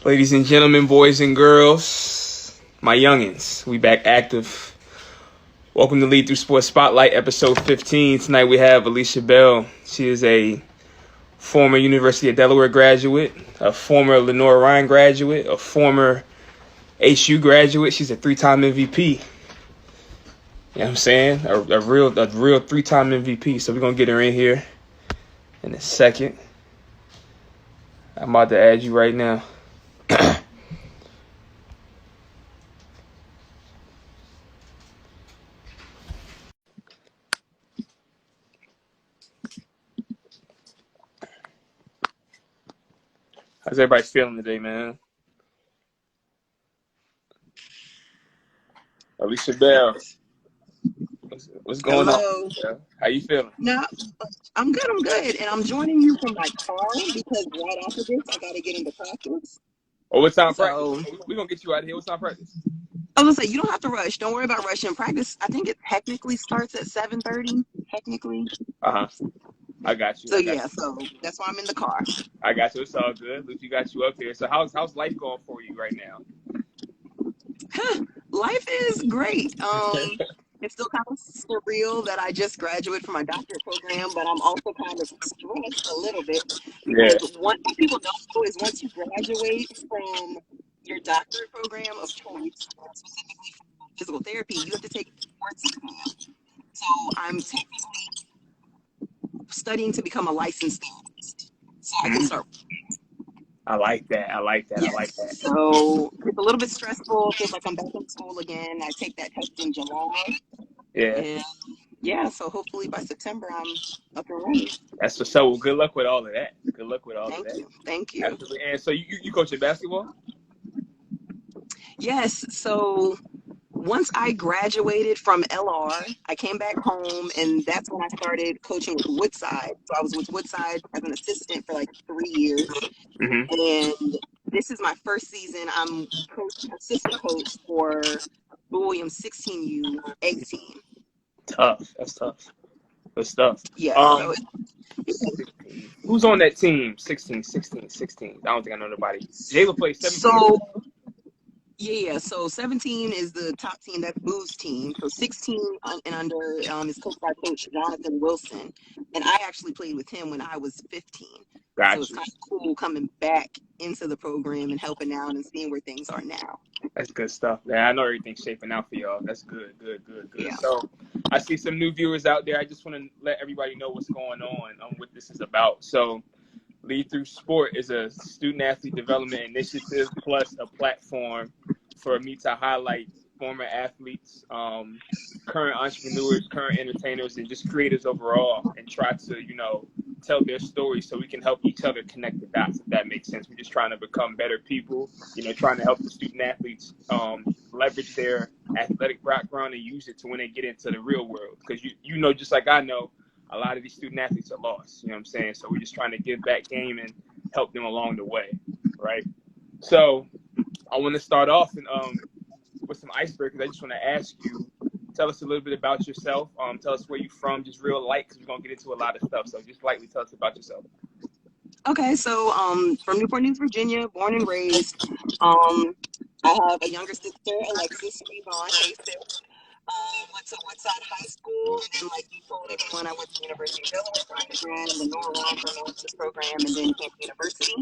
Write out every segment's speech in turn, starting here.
Ladies and gentlemen, boys and girls, my youngins, we back active. Welcome to Lead Through Sports Spotlight, episode 15. Tonight we have Alecia Bell. She is a former University of Delaware graduate, a former Lenore Ryan graduate, a former HU graduate. She's a three-time MVP. You know what I'm saying? A real three-time MVP. So we're going to get her in here in a second. I'm about to add you right now. How's everybody feeling today, man? Alecia Bell, what's going on? Hello. How you feeling? No, I'm good. I'm good. And I'm joining you from my car because right after this, I got to get into practice. Oh, what time practice? So We're going to get you out of here. What time practice? I was gonna say you don't have to rush. Don't worry about rushing. Practice. I think it technically starts at 7:30. Technically. Uh-huh. I got you. So yeah. So that's why I'm in the car. I got you. It's all good. At least you got you up here. So how's life going for you right now? Life is great. It's still kind of surreal that I just graduated from my doctorate program, but I'm also kind of stressed a little bit Yeah. because what people don't know is once you graduate from your doctorate program of choice, specifically for physical therapy, you have to take a boards exam. So I'm technically studying to become a licensed therapist, so I can start. I like that. I like that. Yes. I like that. So it's a little bit stressful. Feels like I'm back in school again. I take that test in July. Yeah. And yeah, so hopefully by September I'm up and running. That's what's up. Well, good luck with all of that. Good luck with all of that. Thank you. Absolutely. And so you coaching basketball? Yes. So once I graduated from LR, I came back home, and that's when I started coaching with Woodside. So I was with Woodside as an assistant for like 3 years, Mm-hmm. and this is my first season. I'm assistant coach for Williams 16U A team. Tough. That's tough. Good stuff. Yeah. Who's on that team? 16. I don't think I know nobody. Jayla plays 17. So yeah. So 17 is the top team. That's Boo's team. So 16 and under is coached by Coach Jonathan Wilson, and I actually played with him when I was 15. Got So it's you. kind of cool coming back into the program and helping out and seeing where things are now. That's good stuff. Yeah, I know everything's shaping out for y'all. That's good. Yeah. So I see some new viewers out there. I just want to let everybody know what's going on, what this is about. So Lead Through Sport is a student-athlete development initiative plus a platform for me to highlight former athletes, current entrepreneurs, current entertainers, and just creators overall, and try to, tell their stories so we can help each other connect the dots, if that makes sense. We're just trying to become better people, trying to help the student-athletes leverage their athletic background and use it to when they get into the real world. Because, just like I know, a lot of these student athletes are lost, you know what I'm saying? So we're just trying to give back game and help them along the way, right? So I want to start off with some icebreakers. I just want to ask you, tell us a little bit about yourself. Tell us where you're from, just real light, because we're going to get into a lot of stuff. So just lightly tell us about yourself. Okay, so from Newport News, Virginia, born and raised. I have a younger sister, Alexis Yvonne. Hey, sis. Went to Woodside High School, and then, like you told everyone, I went to the University of Delaware for undergrad, Lenore Ryan for a master's program, and then Camp University.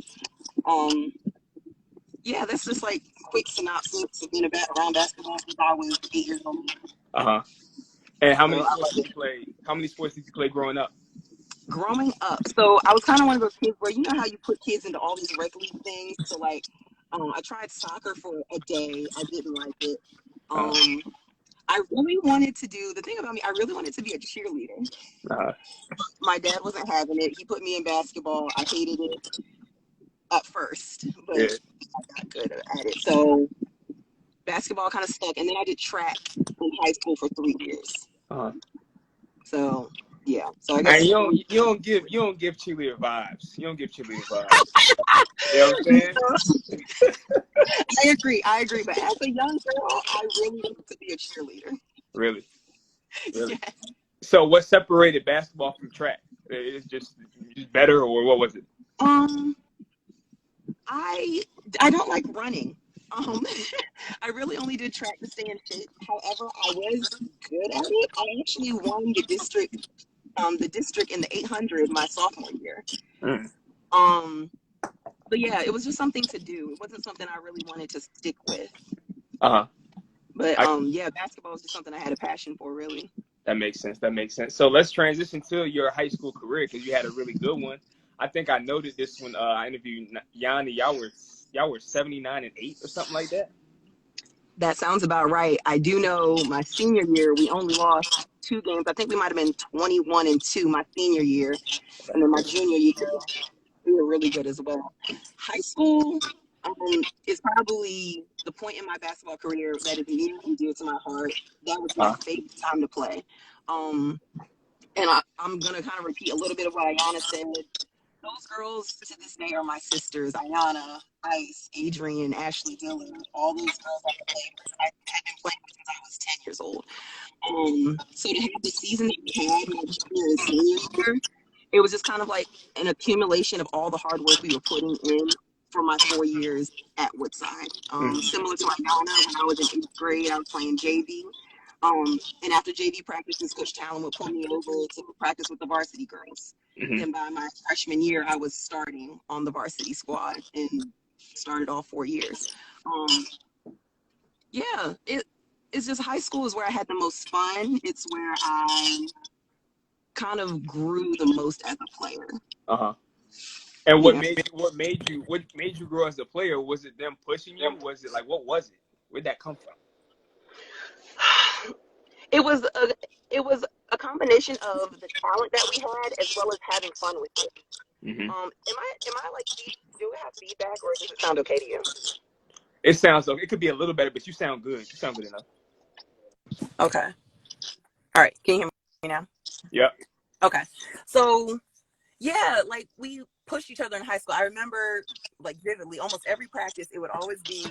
Yeah, that's just like quick synopsis of being around basketball since I was 8 years old. And how many sports did you play? How many sports did you play growing up? Growing up, so I was kind of one of those kids where how you put kids into all these rec league things. So like, I tried soccer for a day. I didn't like it. I really wanted to do the thing about me. I really wanted to be a cheerleader. My dad wasn't having it. He put me in basketball. I hated it at first, but I got good at it. So basketball kind of stuck, and then I did track in high school for 3 years. So yeah. So I guess and you don't give cheerleader vibes. You don't give cheerleader vibes. You know what I'm saying? I agree. But as a young girl, I really wanted to be a cheerleader. Really? Yes. So what separated basketball from track? It's just better, or what was it? I don't like running. I really only did track to stay in shape. However, I was good at it. I actually won the district in the 800 my sophomore year. Mm. Um, but yeah, it was just something to do. It wasn't something I really wanted to stick with. Uh-huh. But I, yeah, basketball was just something I had a passion for, really. that makes sense. That makes sense. So let's transition to your high school career because you had a really good one. I think I noted this when I interviewed Yanni. Y'all were 79-8 or something like that. That sounds about right. I do know my senior year, we only lost 2 games. I think we might have been 21-2 my senior year. And then my junior year, we were really good as well. High school is probably the point in my basketball career that is near and dear to my heart. That was my Uh, favorite time to play. Um, and I'm going to kind of repeat a little bit of what Ayana said. Those girls to this day are my sisters. Ayana, Ice, Adrian, Ashley Dillard. All those girls I played with, I had been playing with since I was 10 years old. So to have the season that we had my junior and senior year, it was just kind of like an accumulation of all the hard work we were putting in for my 4 years at Woodside. mm, Similar to Ayana, when I was in 8th grade, I was playing JV. And after JV practices, Coach Talon would pull me over to practice with the varsity girls. mm-hmm. Then by my freshman year, I was starting on the varsity squad and started all 4 years. Yeah, it's just high school is where I had the most fun. It's where I kind of grew the most as a player. Uh-huh. And Yeah. what made you grow as a player? Was it them pushing you? Was it like what was it? Where'd that come from? It was a combination of the talent that we had as well as having fun with it. Mm-hmm. Am I like do we have feedback or does it sound okay to you? It sounds like it could be a little better, but you sound good. You sound good enough. Okay. All right. Can you hear me now? Yep. Okay. So yeah, like we pushed each other in high school. I remember like vividly, almost every practice, it would always be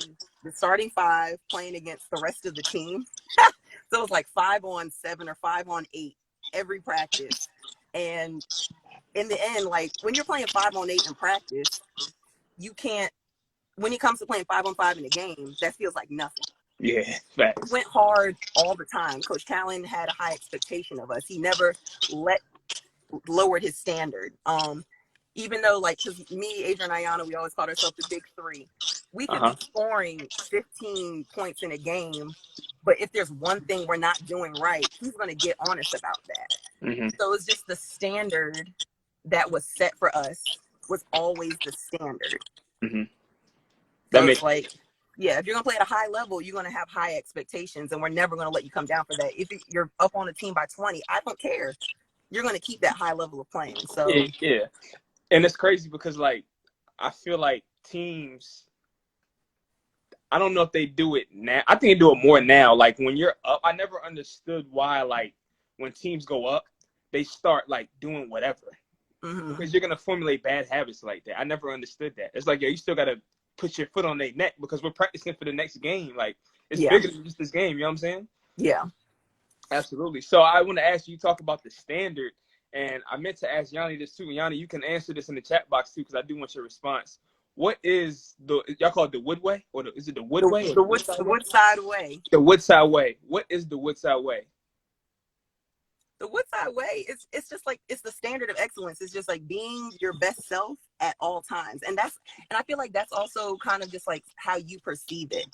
the starting five playing against the rest of the team. So it was like 5-on-7 or 5-on-8 every practice. And in the end, like when you're playing 5-on-8 in practice, you can't, when it comes to playing 5-on-5 in a game, that feels like nothing. Yeah, facts. Went hard all the time. Coach Talon had a high expectation of us. He never lowered his standard. Even though like, cause me, Adrian, and Ayana, we always called ourselves the big three. We could Uh-huh. be scoring 15 points in a game, but if there's one thing we're not doing right, he's going to get honest about that. Mm-hmm. So it's just the standard that was set for us was always the standard. Mm-hmm. So it's like, yeah, if you're going to play at a high level, you're going to have high expectations, and we're never going to let you come down for that. If you're up on a team by 20, I don't care. You're going to keep that high level of playing. So yeah. And it's crazy because like I feel like teams, I don't know if they do it now. I think they do it more now. Like when you're up, I never understood why like when teams go up, they start like doing whatever. mm-hmm. Because you're gonna formulate bad habits like that. I never understood that. It's like, yeah, you still gotta put your foot on their neck because we're practicing for the next game. Like it's bigger than just this game, you know what I'm saying? Yeah. Absolutely. So I want to ask you, talk about the standard. And I meant to ask Yanni this too. Yanni, you can answer this in the chat box too, because I do want your response. What is y'all call it the Woodway? Or is it the Woodway? The Woodside Way. The Woodside Way. What is the Woodside Way? The Woodside Way, it's just like, it's the standard of excellence. It's just like being your best self at all times. And I feel like that's also kind of just like how you perceive it.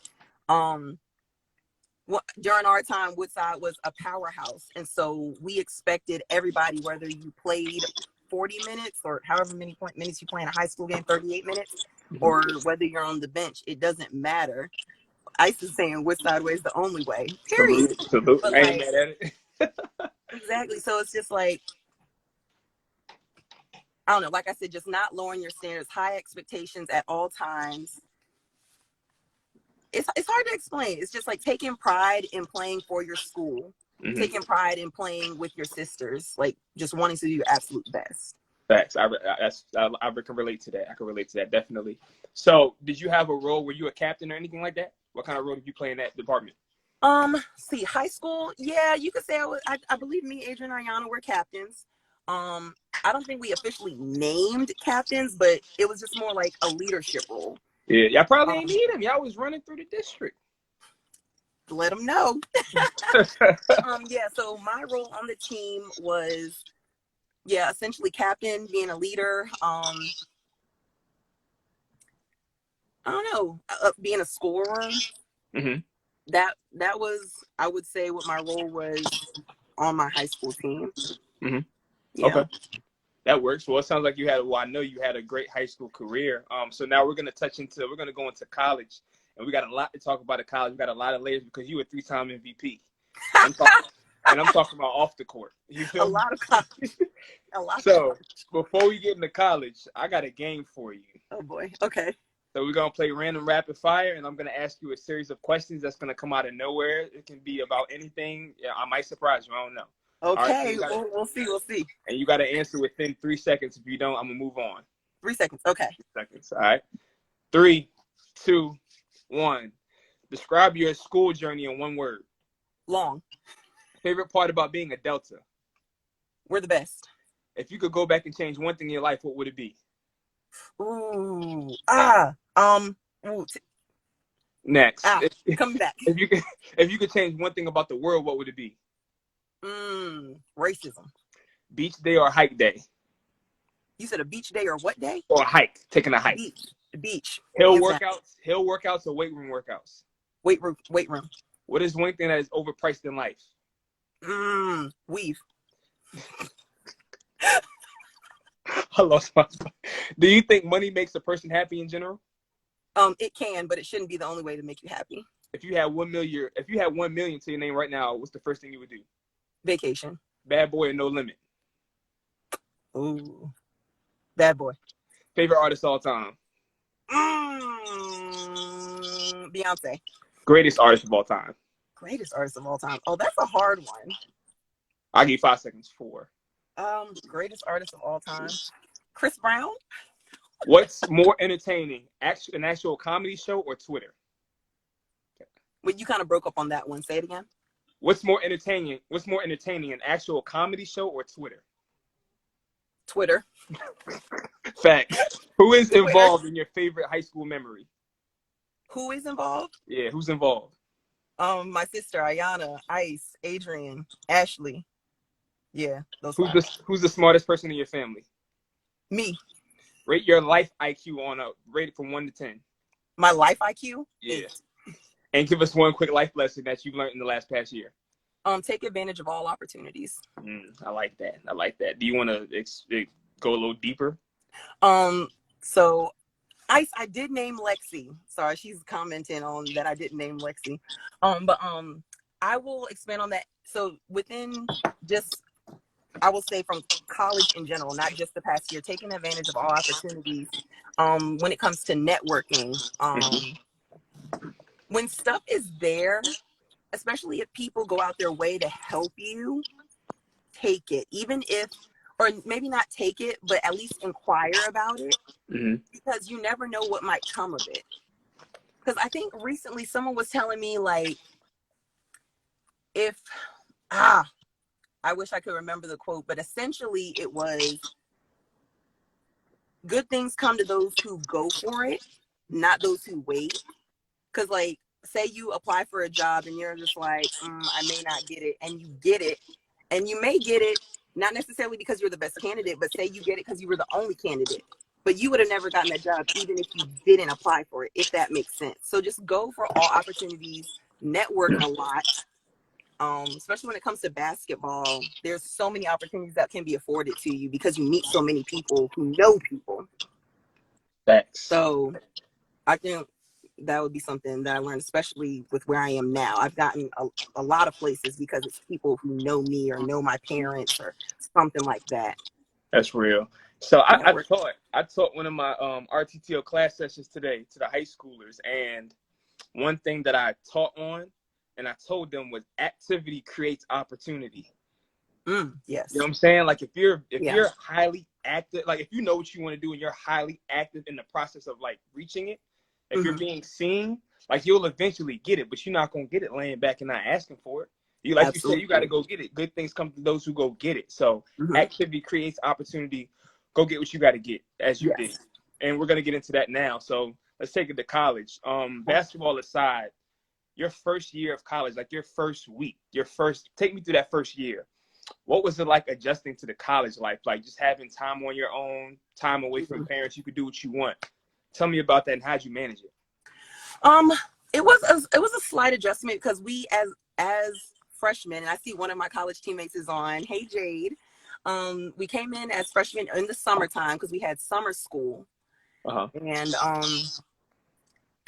During our time, Woodside was a powerhouse. And so we expected everybody, whether you played 40 minutes or however many minutes you play in a high school game, 38 minutes, or whether you're on the bench, it doesn't matter. Ice is saying Woodside Way is the only way, period. Salute. I ain't mad at it. Exactly. So it's just like, I don't know, like I said, just not lowering your standards, high expectations at all times. It's hard to explain. It's just like taking pride in playing for your school, taking pride in playing with your sisters, like just wanting to do your absolute best. Facts. I can relate to that. I can relate to that, definitely. So did you have a role? Were you a captain or anything like that? What kind of role did you play in that department? See, high school, yeah, you could say I believe me, Adrian, and Ayana were captains. I don't think we officially named captains, but it was just more like a leadership role. Yeah, y'all probably ain't need him. Y'all was running through the district. Let them know. Yeah, so my role on the team was, essentially captain, being a leader. I don't know, being a scorer. Mm-hmm. That was, I would say, what my role was on my high school team. Mm-hmm. Yeah. Okay. That works. Well, it sounds like I know you had a great high school career. So now we're going to go into college, and we got a lot to talk about at college. We got a lot of layers because you were 3-time MVP. I'm talking about off the court. You feel a me? lot of college. A lot. So before we get into college, I got a game for you. Oh boy. Okay. So we're going to play random rapid fire, and I'm going to ask you a series of questions that's going to come out of nowhere. It can be about anything. Yeah, I might surprise you. I don't know. Okay, All right, we'll see. And you got to answer within 3 seconds. If you don't, I'm going to move on. 3 seconds. Okay. 3 seconds. All right. 3, 2, 1. Describe your school journey in one word. Long. Favorite part about being a Delta? We're the best. If you could go back and change one thing in your life, what would it be? Ooh. Next. Come back. If you could change one thing about the world, what would it be? Racism. Beach day or hike day? You said a beach day or what day? Or hike. Taking a hike. Beach. Hill workouts or weight room workouts? Weight room. What is one thing that is overpriced in life? Weave. I lost my spot. Do you think money makes a person happy in general? It can, but it shouldn't be the only way to make you happy. If you had 1 million to your name right now, what's the first thing you would do? Vacation. Bad boy or no limit? Ooh. Bad boy. Favorite artist of all time? Beyonce. Greatest artist of all time? Greatest artist of all time. Oh, that's a hard one. I'll give you 5 seconds. 4. Greatest artist of all time. Chris Brown. What's more entertaining, an actual comedy show or Twitter? Well, you kind of broke up on that one. Say it again. What's more entertaining, an actual comedy show or Twitter? Twitter. Fact. Who is involved in your favorite high school memory? Who is involved? Yeah, who's involved? My sister, Ayana, Ice, Adrian, Ashley. Yeah, those Who's the smartest person in your family? Me. Rate your life IQ on a rated from 1 to 10. My life IQ? Yeah. 8. And give us one quick life lesson that you've learned in the past year. Take advantage of all opportunities. I like that. Do you want to go a little deeper? So I did name Lexi. Sorry, she's commenting on that I didn't name Lexi. But I will expand on that. So within just, I will say from college in general, not just the past year, taking advantage of all opportunities. When it comes to networking, when stuff is there, especially if people go out their way to help you, take it. Even if, or maybe not take it, but at least inquire about it, because you never know what might come of it. Because I think recently someone was telling me, like, I wish I could remember the quote, but essentially it was, good things come to those who go for it, not those who wait. Because, like, say you apply for a job and you're just like, I may not get it, and you get it, and you may get it, not necessarily because you're the best candidate, but say you get it because you were the only candidate. But you would have never gotten that job even if you didn't apply for it, if that makes sense. So just go for all opportunities, network a lot. Especially when it comes to basketball, there's so many opportunities that can be afforded to you because you meet so many people who know people. Thanks. So I think that would be something that I learned, especially with where I am now. I've gotten a lot of places because it's people who know me or know my parents or something like that. That's real. So I taught one of my RTTO class sessions today to the high schoolers, and one thing that I taught on and I told them was activity creates opportunity. Yes. You know what I'm saying? Like if you're highly active, like if you know what you want to do and you're highly active in the process of like reaching it, if you're being seen, like you'll eventually get it, but you're not gonna get it laying back and not asking for it. You, like you said, you got to Absolutely. go get it. Good things come to those who go get it. So Mm-hmm. activity creates opportunity. Go get what you got to get, as you did. Yes. And we're gonna get into that now. So let's take it to college. Basketball aside, your first year of college, like your first week, take me through that first year. What was it like adjusting to the college life? Like just having time on your own, time away from Mm-hmm. parents, you could do what you want. Tell me about that and how'd you manage it? It was a slight adjustment because we as freshmen, and I see one of my college teammates is on. Hey Jade. We came in as freshmen in the summertime because we had summer school. Uh-huh. And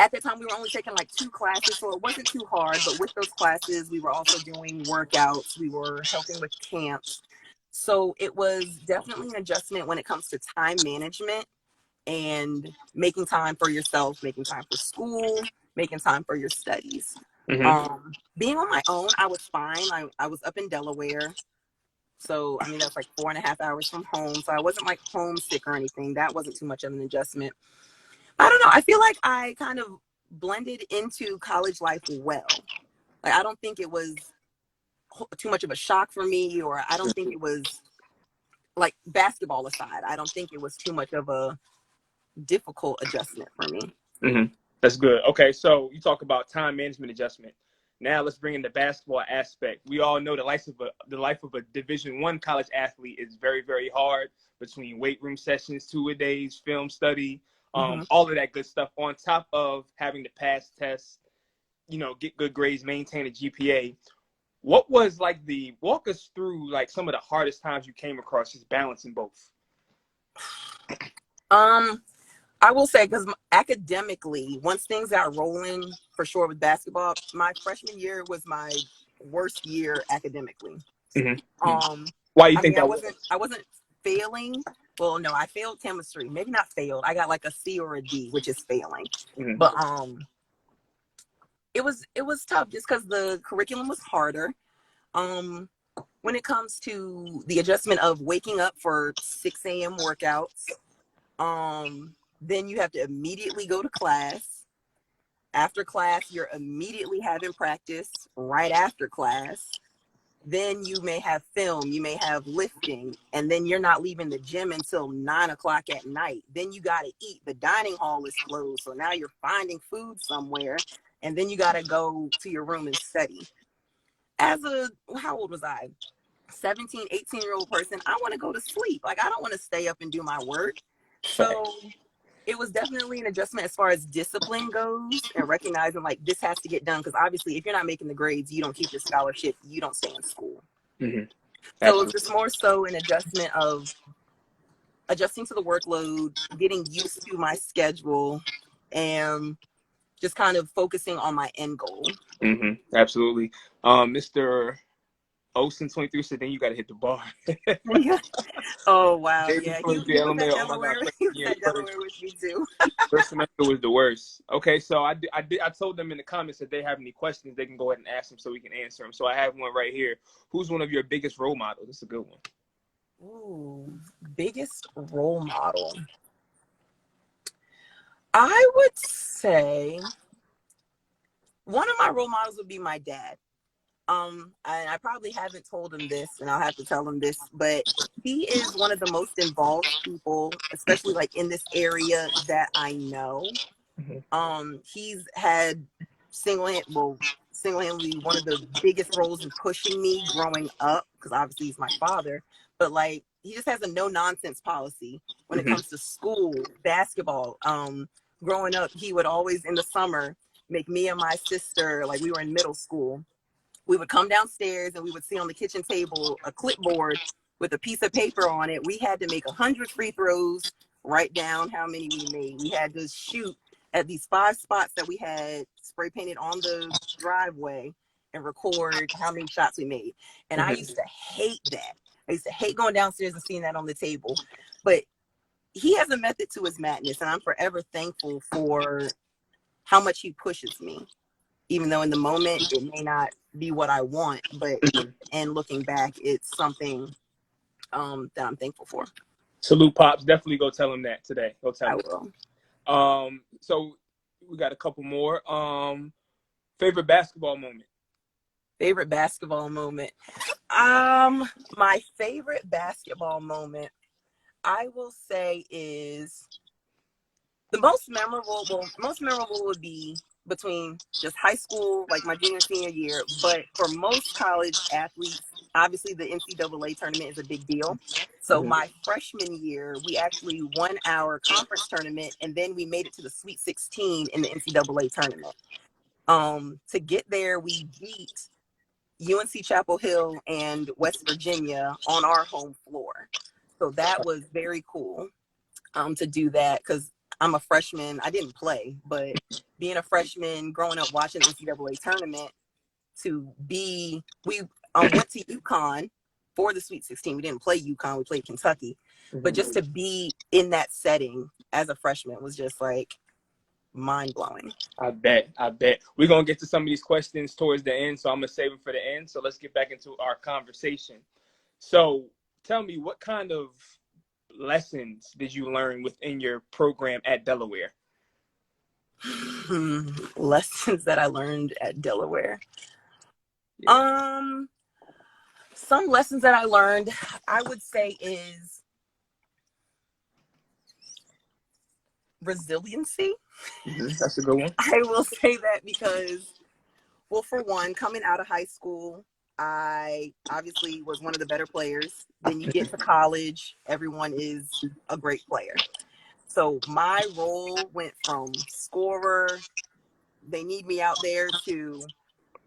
at that time we were only taking like 2 classes, so it wasn't too hard. But with those classes, we were also doing workouts, we were helping with camps. So it was definitely an adjustment when it comes to time management and making time for yourself, making time for school, making time for your studies. Mm-hmm. Being on my own, I was fine. I was up in Delaware. So, I mean, that's like 4.5 hours from home. So I wasn't like homesick or anything. That wasn't too much of an adjustment. I don't know. I feel like I kind of blended into college life well. Like, I don't think it was too much of a shock for me, or I don't think it was, like, basketball aside, I don't think it was too much of a difficult adjustment for me. Mm-hmm. That's good. Okay, so you talk about time management adjustment. Now let's bring in the basketball aspect. We all know the life of a Division I college athlete is very, very hard, between weight room sessions, 2-a-days, film study, Mm-hmm. all of that good stuff, on top of having to pass tests, get good grades, maintain a GPA. What was like walk us through like some of the hardest times you came across just balancing both? I will say, because academically, once things got rolling, for sure with basketball, my freshman year was my worst year academically. Mm-hmm. Um, Why you I think mean, that was? I wasn't failing. Well, no, I failed chemistry. Maybe not failed. I got like a C or a D, which is failing. Mm-hmm. But it was tough just because the curriculum was harder. When it comes to the adjustment of waking up for 6 a.m. workouts, then you have to immediately go to class. After class, you're immediately having practice right after class. Then you may have film, you may have lifting, and then you're not leaving the gym until 9 o'clock at night. Then you got to eat. The dining hall is closed, so now you're finding food somewhere, and then you got to go to your room and study. How old was I? 17, 18-year-old person. I want to go to sleep. Like, I don't want to stay up and do my work. So it was definitely an adjustment as far as discipline goes, and recognizing like this has to get done, because obviously if you're not making the grades, you don't keep your scholarship, you don't stay in school. Mm-hmm. So it's just more so an adjustment of adjusting to the workload, getting used to my schedule, and just kind of focusing on my end goal. Mm-hmm. Absolutely. Mr. Olsen 23 said, then you got to hit the bar. Oh wow, David yeah, he 23, was at oh my God, Delaware. He was at first, Delaware with me too. first semester was the worst. Okay, so I told them in the comments that they have any questions, they can go ahead and ask them so we can answer them. So I have one right here. Who's one of your biggest role models? That's a good one. Ooh, biggest role model. I would say one of my role models would be my dad. And I probably haven't told him this, and I'll have to tell him this, but he is one of the most involved people, especially like in this area, that I know. He's had single-handedly one of the biggest roles in pushing me growing up, because obviously he's my father, but like he just has a no nonsense policy when it Mm-hmm. comes to school, basketball. Growing up, he would always in the summer make me and my sister, like we were in middle school, we would come downstairs and we would see on the kitchen table a clipboard with a piece of paper on it. We had to make 100 free throws, write down how many we made. We had to shoot at these 5 spots that we had spray painted on the driveway and record how many shots we made. And I used to hate that. I used to hate going downstairs and seeing that on the table. But he has a method to his madness, and I'm forever thankful for how much he pushes me. Even though in the moment it may not be what I want, but and looking back, it's something that I'm thankful for. Salute, Pops. Definitely go tell him that today. Go tell I him. will. So we got a couple more. Favorite basketball moment? Favorite basketball moment. My favorite basketball moment, I will say, is the most memorable. Well, most memorable would be between just high school, like my junior, senior year. But for most college athletes, obviously the NCAA tournament is a big deal. So my freshman year, we actually won our conference tournament, and then we made it to the Sweet 16 in the NCAA tournament. To get there, we beat UNC Chapel Hill and West Virginia on our home floor. So that was very cool to do that, because I'm a freshman. I didn't play, but being a freshman, growing up watching the NCAA tournament, we went to UConn for the Sweet 16. We didn't play UConn, we played Kentucky. But just to be in that setting as a freshman was just like mind-blowing. I bet. We're going to get to some of these questions towards the end, so I'm going to save them for the end. So let's get back into our conversation. So tell me, what kind of lessons did you learn within your program at Delaware? Lessons that I learned at Delaware. Yeah. Some lessons that I learned, I would say, is resiliency. That's a good one. I will say that because, well, for one, coming out of high school, I obviously was one of the better players. Then you get to college, everyone is a great player. So my role went from scorer, they need me out there, to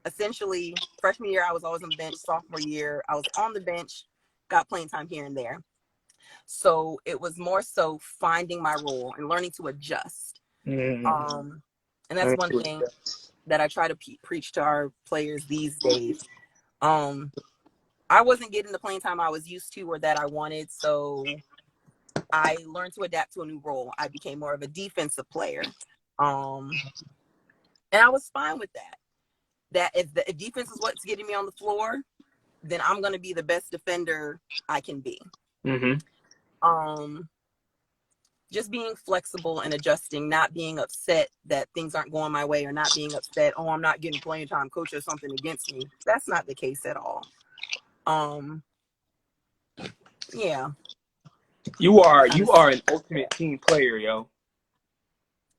essentially freshman year, I was always on the bench. Sophomore year, I was on the bench, got playing time here and there. So it was more so finding my role and learning to adjust. And that's one thing that I try to preach to our players these days. I wasn't getting the playing time I was used to or that I wanted, so I learned to adapt to a new role. I became more of a defensive player. And I was fine with that. That if defense is what's getting me on the floor, then I'm going to be the best defender I can be. Just being flexible and adjusting, not being upset that things aren't going my way, or not being upset, oh, I'm not getting playing time, coach has something against me. That's not the case at all. Yeah. You are an ultimate team player, yo.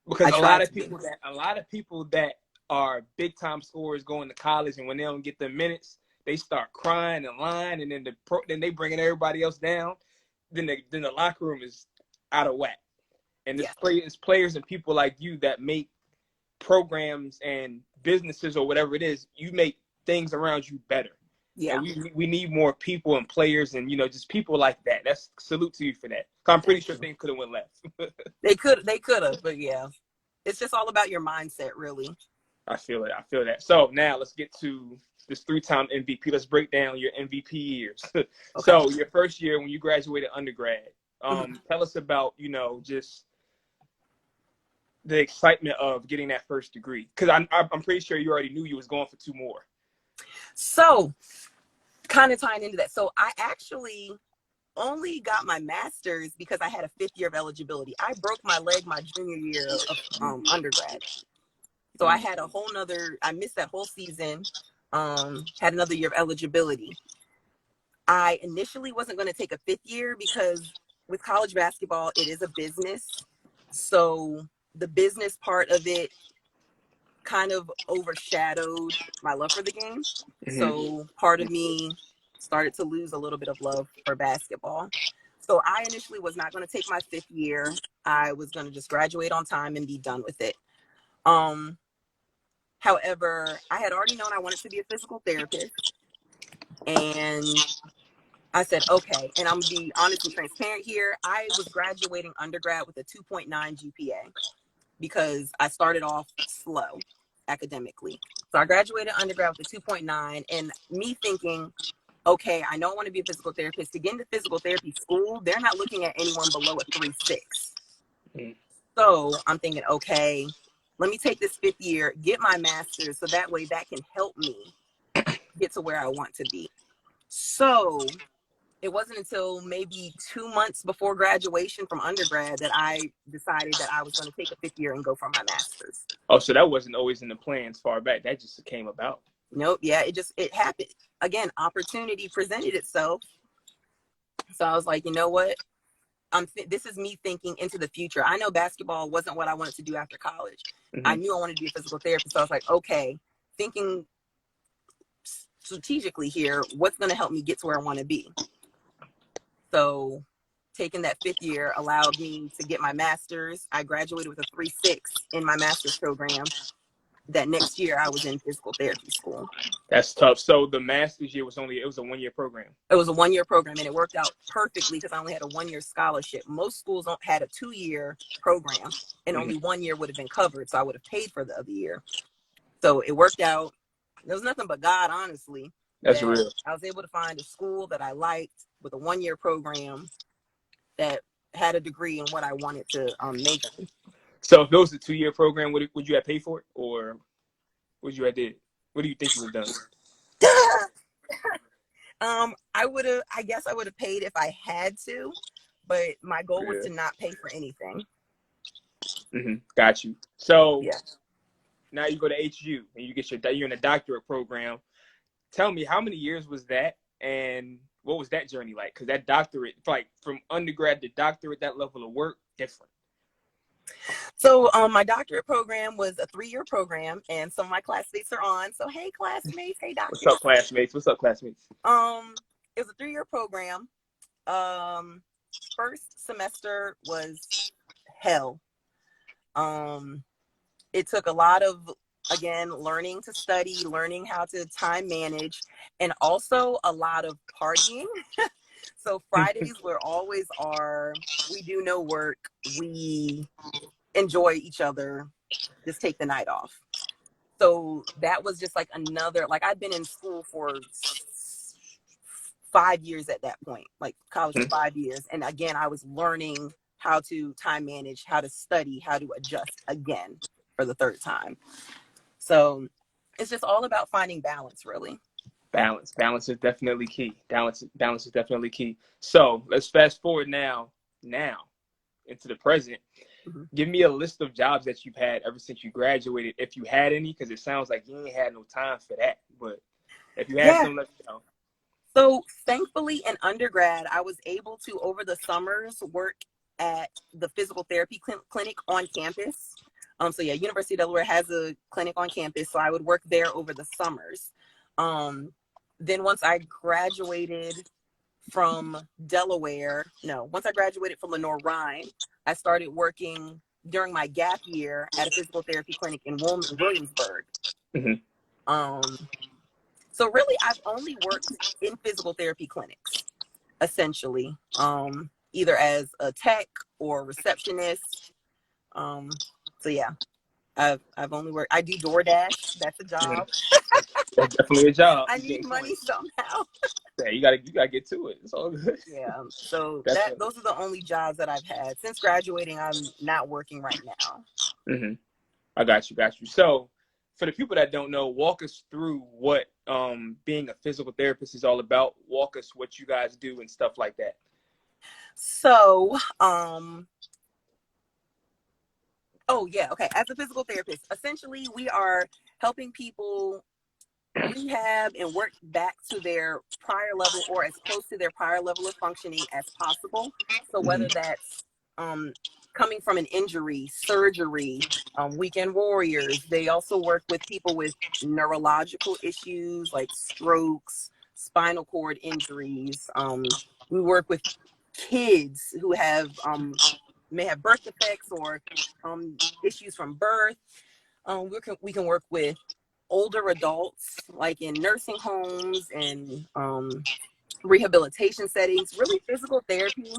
Because a lot of people that are big time scorers going to college, and when they don't get the minutes, they start crying and lying, and then they bringing everybody else down. Then the locker room is out of whack. And it's players and people like you that make programs and businesses or whatever it is, you make things around you better. Yeah. And we need more people and players and, just people like that. That's salute to you for that. I'm pretty sure things could have went left. They could have, but yeah. It's just all about your mindset, really. I feel that. So now let's get to this 3-time MVP. Let's break down your MVP years. Okay. So your first year when you graduated undergrad, tell us about, just the excitement of getting that first degree. Because I'm pretty sure you already knew you was going for 2 more. So kind of tying into that. So I actually only got my master's because I had a 5th year of eligibility. I broke my leg my junior year of undergrad. So I had I missed that whole season, had another year of eligibility. I initially wasn't going to take a 5th year because with college basketball, it is a business. So the business part of it kind of overshadowed my love for the game. So part of me started to lose a little bit of love for basketball. So I initially was not going to take my 5th year. I was going to just graduate on time and be done with it. However, I had already known I wanted to be a physical therapist. And I said, okay, and I'm going to be honest and transparent here. I was graduating undergrad with a 2.9 GPA because I started off slow academically. So I graduated undergrad with a 2.9, and me thinking, okay, I know I want to be a physical therapist. To get into physical therapy school, they're not looking at anyone below a 3.6. So I'm thinking, okay, let me take this 5th year, get my master's, so that way that can help me get to where I want to be. So it wasn't until maybe 2 months before graduation from undergrad that I decided that I was going to take a 5th year and go for my master's. Oh, so that wasn't always in the plans far back. That just came about. Nope. Yeah, it happened. Again, opportunity presented itself. So I was like, you know what? This is me thinking into the future. I know basketball wasn't what I wanted to do after college. I knew I wanted to be a physical therapist. So I was like, okay, thinking strategically here, what's going to help me get to where I want to be? So taking that 5th year allowed me to get my master's. I graduated with a 3.6 in my master's program. That next year I was in physical therapy school. That's tough. So the master's year was a 1-year program. It was a 1-year program, and it worked out perfectly because I only had a 1-year scholarship. Most schools had a 2-year program, and only 1 year would have been covered. So I would have paid for the other year. So it worked out. There was nothing but God, honestly. That's real. I was able to find a school that I liked with a 1-year program that had a degree in what I wanted to major in. So if it was a 2-year program, would you have paid for it, or would you have did? What do you think you would have done? I guess I would have paid if I had to, but my goal was to not pay for anything. Got you. So yeah. Now you go to HU and you get you're in a doctorate program. Tell me, how many years was that, and what was that journey like? Because that doctorate, like from undergrad to doctorate, that level of work, different. So my doctorate program was a 3-year program, and some of my classmates are on. So hey, classmates, hey, doctors. What's up, classmates? What's up, classmates? It was a 3-year program. First semester was hell. It took a lot of, again, learning to study, learning how to time manage, and also a lot of partying. So Fridays were always we do no work, we enjoy each other, just take the night off. So that was just like another, like I'd been in school for 5 years at that point, like college for 5 years. And again, I was learning how to time manage, how to study, how to adjust again for the 3rd time. So it's just all about finding balance, really. Balance is definitely key. Balance is definitely key. So let's fast forward now into the present. Give me a list of jobs that you've had ever since you graduated, if you had any, because it sounds like you ain't had no time for that. But if you had some, let me know. So thankfully in undergrad, I was able to, over the summers, work at the physical therapy clinic on campus. So yeah, University of Delaware has a clinic on campus. So I would work there over the summers. Then once I graduated from once I graduated from Lenore-Rhine, I started working during my gap year at a physical therapy clinic in Williamsburg. So really, I've only worked in physical therapy clinics, essentially, either as a tech or a receptionist. So yeah, I've only worked. I do DoorDash. That's a job. That's definitely a job. I need money somehow. Yeah, you gotta get to it. It's all good. Yeah. So those are the only jobs that I've had since graduating. I'm not working right now. I got you. So for the people that don't know, walk us through what being a physical therapist is all about. Walk us what you guys do and stuff like that. So, as a physical therapist, essentially we are helping people rehab and work back to their prior level or as close to their prior level of functioning as possible. So whether that's coming from an injury, surgery, weekend warriors. They also work with people with neurological issues like strokes, spinal cord injuries. We work with kids who may have birth defects or issues from birth. We can work with older adults, like in nursing homes and rehabilitation settings. Really, physical therapy,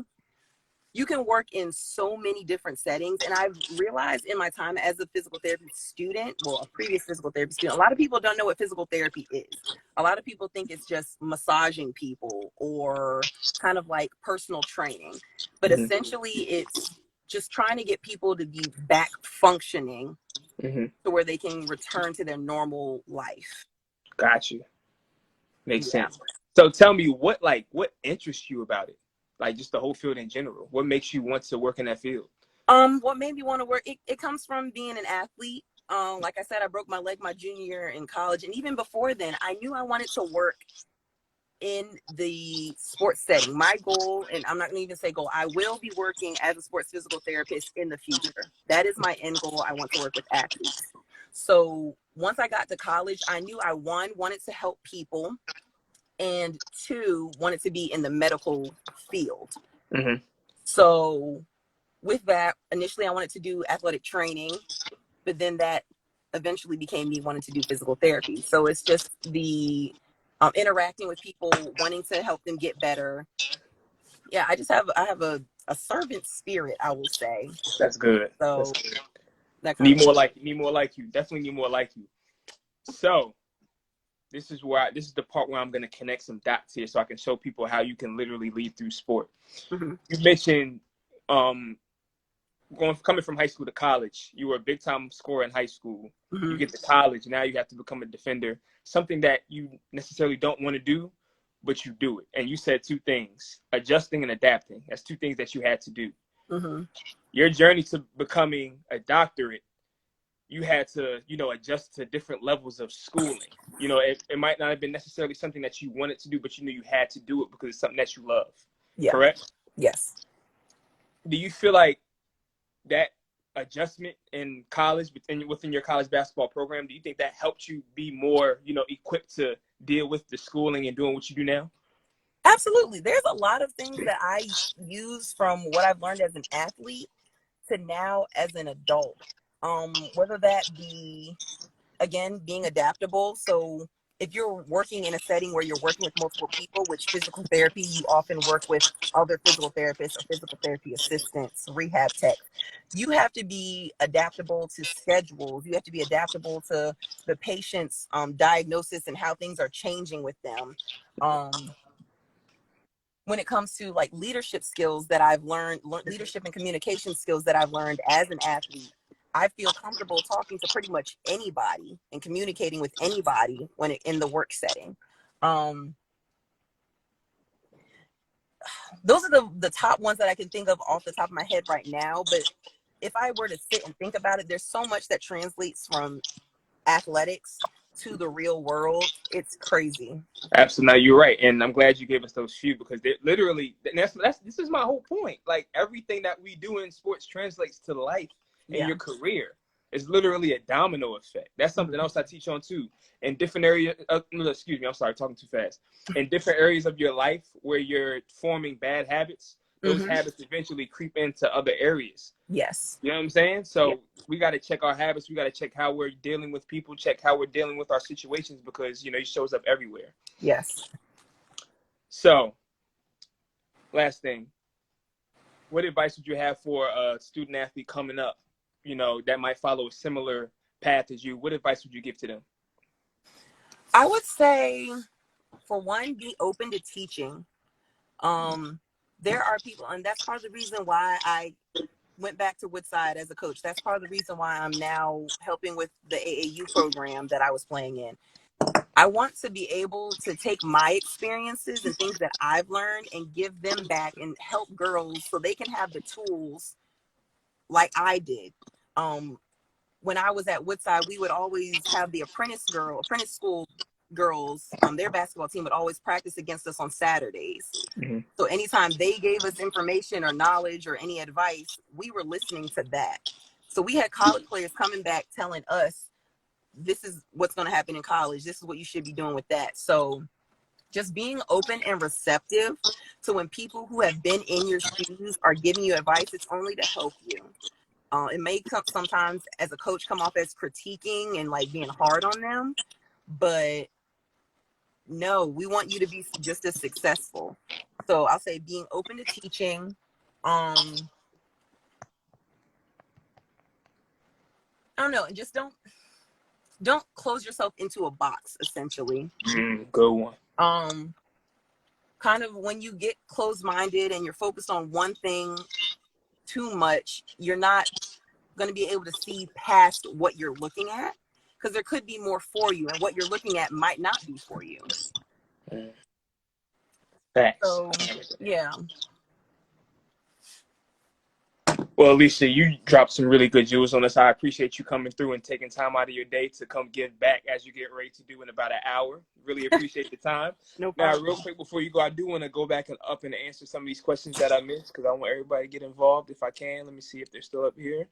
you can work in so many different settings. And I've realized in my time as a physical therapy student, a previous physical therapy student, a lot of people don't know what physical therapy is. A lot of people think it's just massaging people or kind of like personal training. But essentially, it's just trying to get people to be back functioning to where they can return to their normal life. Got you. Makes sense. So tell me, what interests you about it? Like just the whole field in general. What makes you want to work in that field? What made me want to work? It comes from being an athlete. Like I said, I broke my leg my junior year in college. And even before then, I knew I wanted to work in the sports setting. My goal, and I'm not going to even say goal, I will be working as a sports physical therapist in the future. That is my end goal. I want to work with athletes. So once I got to college, I knew I, one, wanted to help people, and two, wanted to be in the medical field. Mm-hmm. So with that, initially I wanted to do athletic training, but then that eventually became me wanting to do physical therapy. So it's just the interacting with people, wanting to help them get better. Yeah, I have a servant spirit, I will say. That's good. So That's good. that kind of Need more like you. Definitely need more like you. So this is the part where I'm going to connect some dots here so I can show people how you can literally lead through sport. Mm-hmm. You mentioned coming from high school to college, you were a big time scorer in high school. Mm-hmm. You get to college, now you have to become a defender, something that you necessarily don't want to do, but you do it. And you said two things: adjusting and adapting. That's two things that you had to do. Mm-hmm. Your journey to becoming a doctorate, you had to, adjust to different levels of schooling. It might not have been necessarily something that you wanted to do, but you knew you had to do it because it's something that you love. Yeah. Correct? Yes. Do you feel like that adjustment in college, within your college basketball program, do you think that helped you be more, equipped to deal with the schooling and doing what you do now? Absolutely. There's a lot of things that I use from what I've learned as an athlete to now as an adult. Whether that be, again, being adaptable. So if you're working in a setting where you're working with multiple people, which physical therapy, you often work with other physical therapists or physical therapy assistants, rehab techs. You have to be adaptable to schedules. You have to be adaptable to the patient's diagnosis and how things are changing with them. When it comes to like leadership skills that I've learned, leadership and communication skills that I've learned as an athlete, I feel comfortable talking to pretty much anybody and communicating with anybody in the work setting. Those are the top ones that I can think of off the top of my head right now. But if I were to sit and think about it, there's so much that translates from athletics to the real world. It's crazy. Absolutely, you're right, and I'm glad you gave us those few because they literally, this is my whole point. Like everything that we do in sports translates to life and your career. It's literally a domino effect. That's something else I teach on too. In different areas, excuse me, I'm sorry, talking too fast. In different areas of your life where you're forming bad habits, those habits eventually creep into other areas. Yes. You know what I'm saying? So we got to check our habits. We got to check how we're dealing with people, check how we're dealing with our situations because, it shows up everywhere. Yes. So last thing, what advice would you have for a student athlete coming up, that might follow a similar path as you? What advice would you give to them? I would say, for one, be open to teaching. There are people, and that's part of the reason why I went back to Woodside as a coach. That's part of the reason why I'm now helping with the AAU program that I was playing in. I want to be able to take my experiences and things that I've learned and give them back and help girls so they can have the tools like I did. When I was at Woodside, we would always have the apprentice school girls, their basketball team would always practice against us on Saturdays. Mm-hmm. So anytime they gave us information or knowledge or any advice, we were listening to that. So we had college players coming back telling us, this is what's going to happen in college. This is what you should be doing with that. So just being open and receptive to when people who have been in your shoes are giving you advice, it's only to help you. It may sometimes as a coach come off as critiquing and like being hard on them, but no, we want you to be just as successful. So I'll say being open to teaching. I don't know, and just don't close yourself into a box, essentially. Good one. Kind of when you get closed-minded and you're focused on one thing too much, you're not going to be able to see past what you're looking at, because there could be more for you, and what you're looking at might not be for you. Facts. So, yeah. Well, Alicia, you dropped some really good jewels on us. I appreciate you coming through and taking time out of your day to come give back as you get ready to do in about an hour. Really appreciate the time. No Now, problem. real quick before you go, I do want to go back and up and answer some of these questions that I missed because I want everybody to get involved if I can. Let me see if they're still up here.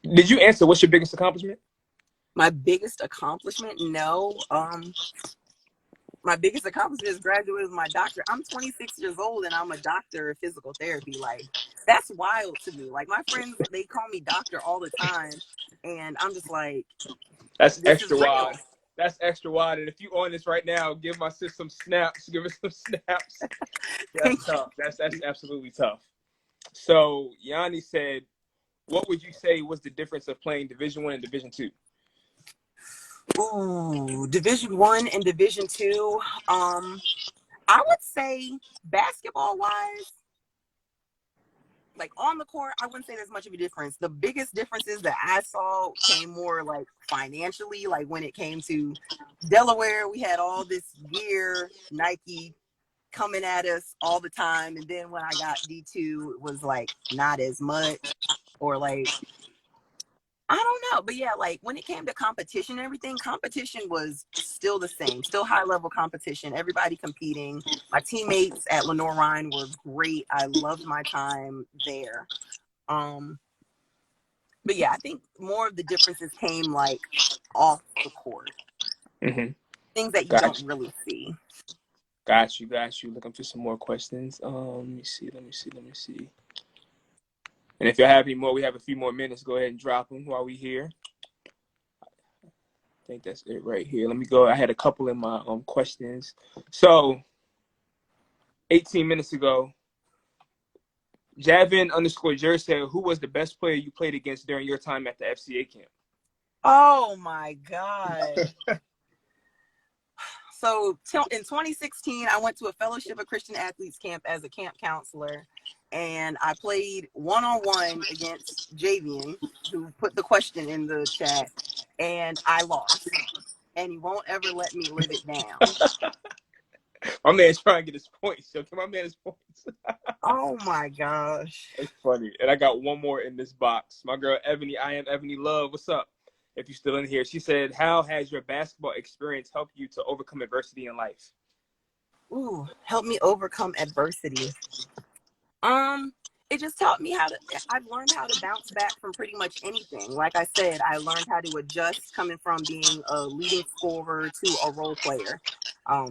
Did you answer what's your biggest accomplishment? My biggest accomplishment? No. My biggest accomplishment is graduating with my doctorate. I'm 26 years old and I'm a doctor of physical therapy. Like, that's wild to me. Like, my friends, they call me doctor all the time. And I'm just like, That's this is extra real. wide. That's extra wide. And if you on this right now, give my sis some snaps. Give her some snaps. That's tough. That's absolutely tough. So Yanni said, what would you say was the difference of playing Division I and Division II? Ooh, Division I and Division II. I would say basketball wise, like on the court, I wouldn't say there's much of a difference. The biggest differences that I saw came more like financially, like when it came to Delaware, we had all this gear, Nike coming at us all the time. And then when I got D2, it was like not as much, or like, I don't know. But yeah, like when it came to competition and everything, competition was still the same, still high level competition, everybody competing. My teammates at Lenore Rhine were great. I loved my time there. But yeah, I think more of the differences came like off the court. Mm-hmm. Things that you don't really see. Got you. Looking for some more questions. Let me see. And if y'all have any more, we have a few more minutes. Go ahead and drop them while we here. I think that's it right here. Let me go. I had a couple in my questions. So 18 minutes ago, Javin_Jer said, who was the best player you played against during your time at the FCA camp? Oh my God. So in 2016, I went to a Fellowship of Christian Athletes camp as a camp counselor, and I played one-on-one against Javian, who put the question in the chat, and I lost. And he won't ever let me live it down. My man's trying to get his points. So give my man his points. Oh my gosh. That's funny. And I got one more in this box. My girl Ebony, I am Ebony Love. What's up? If you're still in here, she said, how has your basketball experience helped you to overcome adversity in life? Ooh, help me overcome adversity. It just taught me I've learned how to bounce back from pretty much anything. Like I said, I learned how to adjust coming from being a leading scorer to a role player.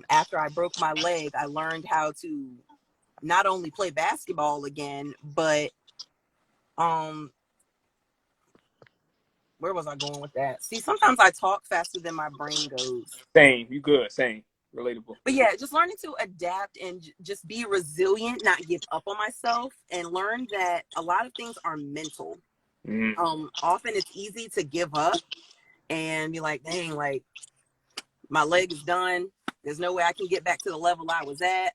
After I broke my leg, I learned how to not only play basketball again, but where was I going with that? See, sometimes I talk faster than my brain goes. Same. You good. Same. Relatable. But yeah, just learning to adapt and just be resilient, not give up on myself, and learn that a lot of things are mental. Often it's easy to give up and be like, dang, like my leg is done. There's no way I can get back to the level I was at.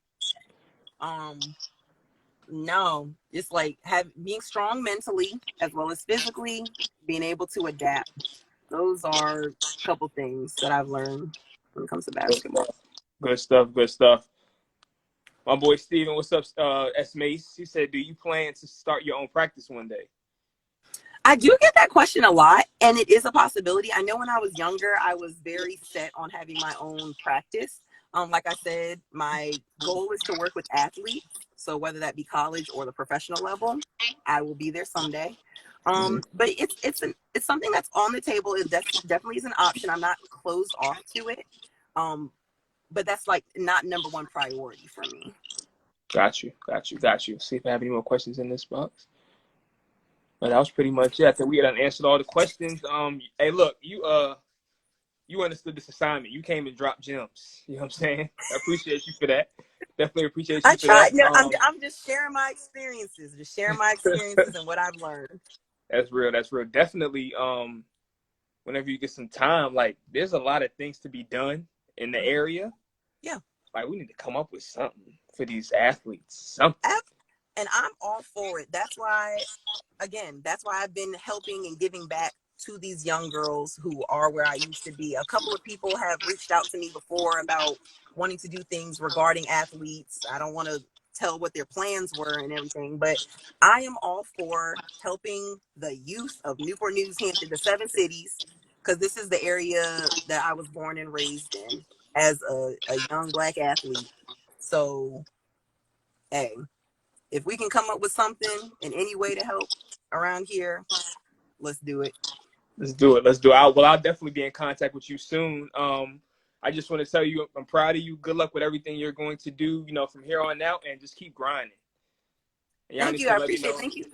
No, it's like being strong mentally as well as physically, being able to adapt. Those are a couple things that I've learned when it comes to basketball. Good stuff. My boy Steven, what's up? S. Mace, he said, do you plan to start your own practice one day? I do get that question a lot, and it is a possibility. I know when I was younger, I was very set on having my own practice. Like I said, my goal is to work with athletes. So whether that be college or the professional level, I will be there someday. But it's something that's on the table. It definitely is an option. I'm not closed off to it. But that's like not number one priority for me. Got you. See if I have any more questions in this box. But that was pretty much it. I think we had answered all the questions. Hey, look, you understood this assignment. You came and dropped gems. You know what I'm saying? I appreciate you for that. Definitely appreciate you for that. No, I'm just sharing my experiences. And what I've learned. That's real. Definitely. Whenever you get some time, like there's a lot of things to be done in the area. Yeah. Like we need to come up with something for these athletes. Something. And I'm all for it. That's why I've been helping and giving back to these young girls who are where I used to be. A couple of people have reached out to me before about wanting to do things regarding athletes. I don't want to tell what their plans were and everything. But I am all for helping the youth of Newport News, Hampton, the 7 cities, because this is the area that I was born and raised in as a young Black athlete. So, hey, if we can come up with something in any way to help around here, let's do it. Let's do it. Let's do it. I'll definitely be in contact with you soon. I just want to tell you, I'm proud of you. Good luck with everything you're going to do, from here on out, and just keep grinding. And Thank you. I appreciate it. Thank you.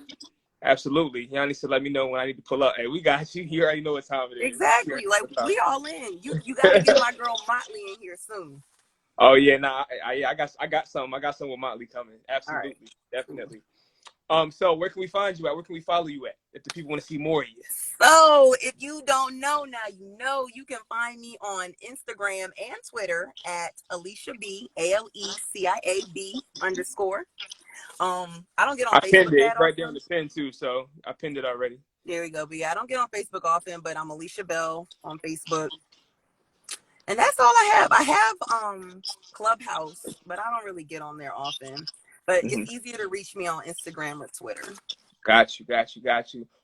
Absolutely. Y'all need to let me know when I need to pull up. Hey, we got you. You already know what time it is. Exactly. Like, we all in. You got to get my girl Motley in here soon. Oh yeah, I got some with Motley coming. Absolutely, right. Definitely. So where can we find you at? Where can we follow you at if the people want to see more of you? So if you don't know, now you know. You can find me on Instagram and Twitter at Alecia B, ALECIAB _. I don't get on Facebook pinned it. that It's right often. there on the pin too, so I pinned it already. There we go. But yeah, I don't get on Facebook often, but I'm Alecia Bell on Facebook. And that's all I have. I have Clubhouse, but I don't really get on there often. But it's easier to reach me on Instagram or Twitter. Got you.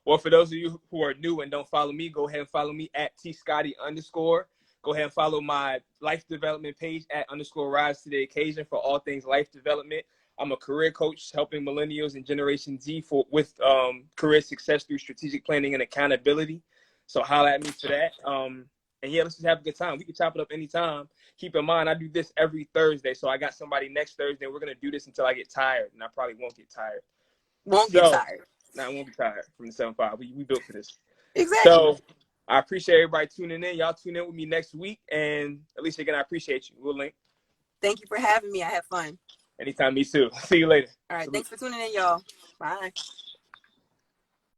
Well, for those of you who are new and don't follow me, go ahead and follow me at tscotty _. Go ahead and follow my life development page at _rise to the occasion for all things life development. I'm a career coach helping millennials and Generation Z with career success through strategic planning and accountability. So holla at me for that. And yeah, let's just have a good time. We can chop it up anytime. Keep in mind, I do this every Thursday. So I got somebody next Thursday. We're going to do this until I get tired. And I probably won't get tired. Get tired. No, I won't be tired from the 7-5. We built for this. Exactly. So I appreciate everybody tuning in. Y'all tune in with me next week. And Alecia, again, I appreciate you. We'll link. Thank you for having me. I had fun. Anytime, me too. See you later. All right. Thanks for tuning in, y'all. Bye.